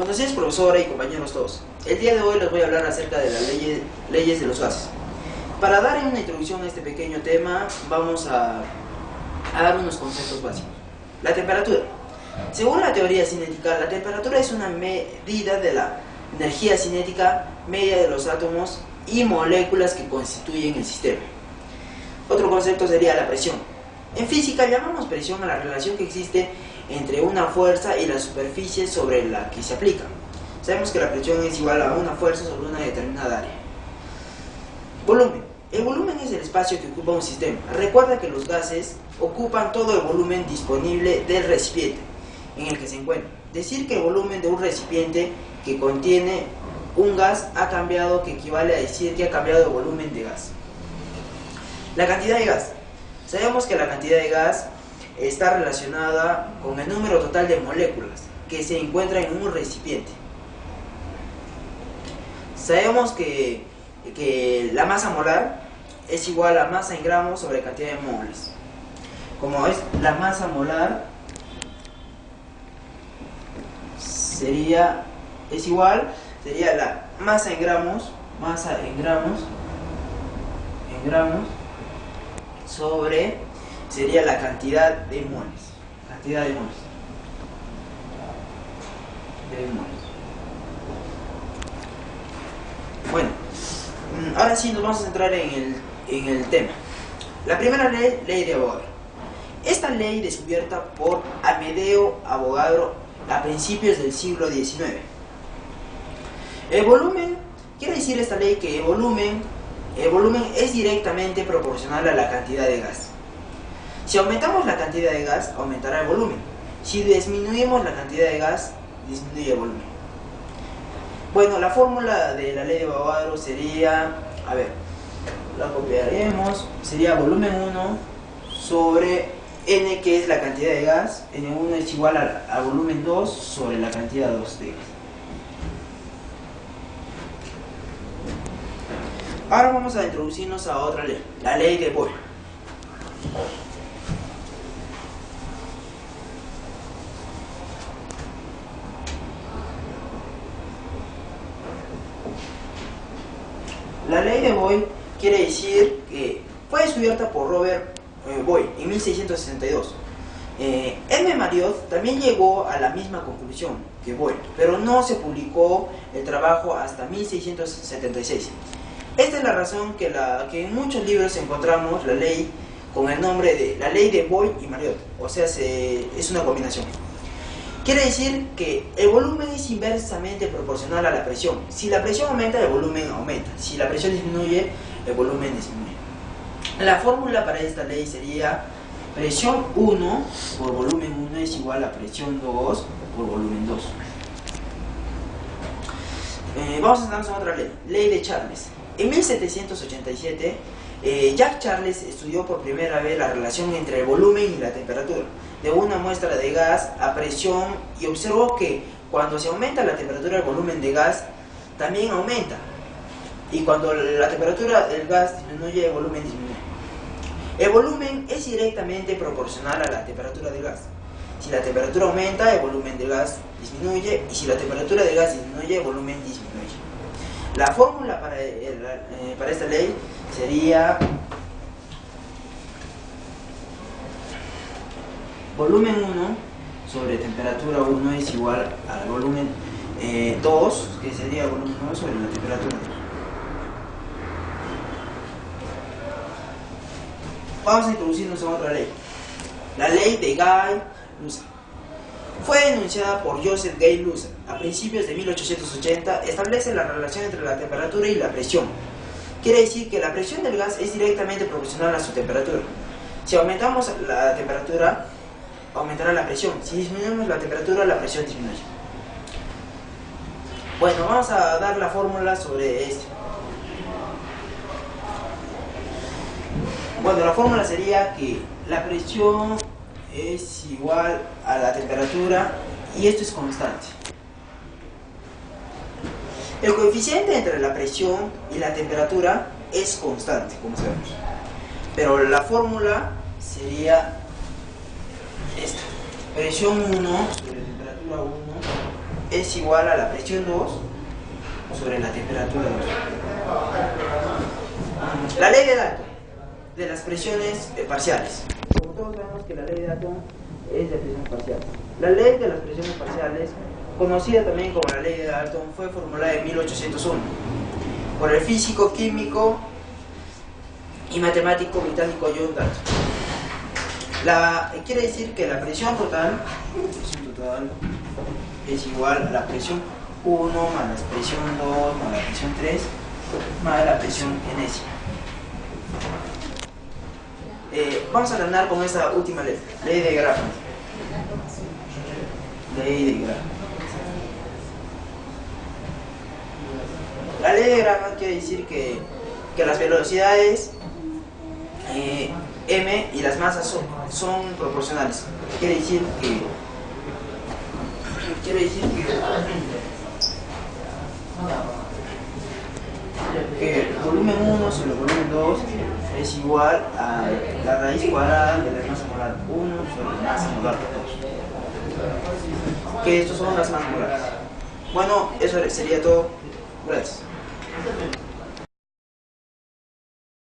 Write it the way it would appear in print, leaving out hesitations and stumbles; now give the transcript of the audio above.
Buenos días, profesora y compañeros todos. El día de hoy les voy a hablar acerca de las leyes de los gases. Para dar una introducción a este pequeño tema, vamos a dar unos conceptos básicos. La temperatura. Según la teoría cinética, la temperatura es una medida de la energía cinética media de los átomos y moléculas que constituyen el sistema. Otro concepto sería la presión. En física llamamos presión a la relación que existe entre una fuerza y la superficie sobre la que se aplica. Sabemos que la presión es igual a una fuerza sobre una determinada área. Volumen. El volumen es el espacio que ocupa un sistema. Recuerda que los gases ocupan todo el volumen disponible del recipiente en el que se encuentra. Decir que el volumen de un recipiente que contiene un gas ha cambiado, que equivale a decir que ha cambiado el volumen de gas. La cantidad de gas. Sabemos que la cantidad de gas está relacionada con el número total de moléculas que se encuentran en un recipiente. Sabemos que la masa molar es igual a masa en gramos sobre cantidad de moles. Como es la masa molar sería la masa en gramos sobre sería la cantidad de moles. Bueno, ahora sí nos vamos a centrar en el tema. La primera ley de Avogadro. Esta ley descubierta por Amedeo Avogadro a principios del siglo XIX. El volumen, quiere decir esta ley que el volumen es directamente proporcional a la cantidad de gas. Si aumentamos la cantidad de gas, aumentará el volumen. Si disminuimos la cantidad de gas, disminuye el volumen. Bueno, la fórmula de la ley de Avogadro sería, la copiaremos, sería volumen 1 sobre N, que es la cantidad de gas. N1 es igual a volumen 2 sobre la cantidad 2 de gas. Ahora vamos a introducirnos a otra ley, la ley de Boyle. La ley de Boyle quiere decir que fue descubierta por Robert Boyle en 1662. Edmond Mariotte también llegó a la misma conclusión que Boyle, pero no se publicó el trabajo hasta 1676. Esta es la razón que en muchos libros encontramos la ley con el nombre de la ley de Boyle y Mariotte, o sea, es una combinación. Quiere decir que el volumen es inversamente proporcional a la presión. Si la presión aumenta, el volumen aumenta. Si la presión disminuye, el volumen disminuye. La fórmula para esta ley sería presión 1 por volumen 1 es igual a presión 2 por volumen 2. Vamos a centrarnos en otra ley, ley de Charles. En 1787, Jacques Charles estudió por primera vez la relación entre el volumen y la temperatura de una muestra de gas a presión y observó que cuando se aumenta la temperatura, el volumen de gas también aumenta, y cuando la temperatura del gas disminuye, el volumen disminuye. El volumen es directamente proporcional a la temperatura del gas. Si la temperatura aumenta, el volumen del gas disminuye, y si la temperatura del gas disminuye, el volumen disminuye. La fórmula para esta ley sería volumen 1 sobre temperatura 1 es igual al volumen 2, que sería volumen 1 sobre la temperatura 2. Vamos a introducirnos en otra ley, la ley de Gay-Lussac. Fue enunciada por Joseph Gay-Lussac a principios de 1880. Establece la relación entre la temperatura y la presión. Quiere decir que la presión del gas es directamente proporcional a su temperatura. Si aumentamos la temperatura, aumentará la presión. Si disminuimos la temperatura, la presión disminuye. Bueno, vamos a dar la fórmula sobre esto. Bueno, la fórmula sería que la presión es igual a la temperatura y esto es constante. El coeficiente entre la presión y la temperatura es constante, como sabemos. Pero la fórmula sería esta. Presión 1 sobre temperatura 1 es igual a la presión 2 sobre la temperatura 2. La ley de Dalton de las presiones parciales. Como todos sabemos que la ley de Dalton es de presiones parciales. La ley de las presiones parciales, conocida también como la ley de Dalton, fue formulada en 1801 por el físico, químico y matemático británico John Dalton. Quiere decir que la presión total es igual a la presión 1 más la presión 2 más la presión 3 más la presión enésima. Vamos a terminar con esta última ley, ley de Graham. Ley de Graham. La ley de Graham quiere decir que las velocidades m y las masas son proporcionales. Quiere decir que el volumen 1 sobre el volumen 2 es igual a la raíz cuadrada de la masa molar 1 sobre la masa molar 2. Que estos son las masas molares. Bueno, eso sería todo. Gracias.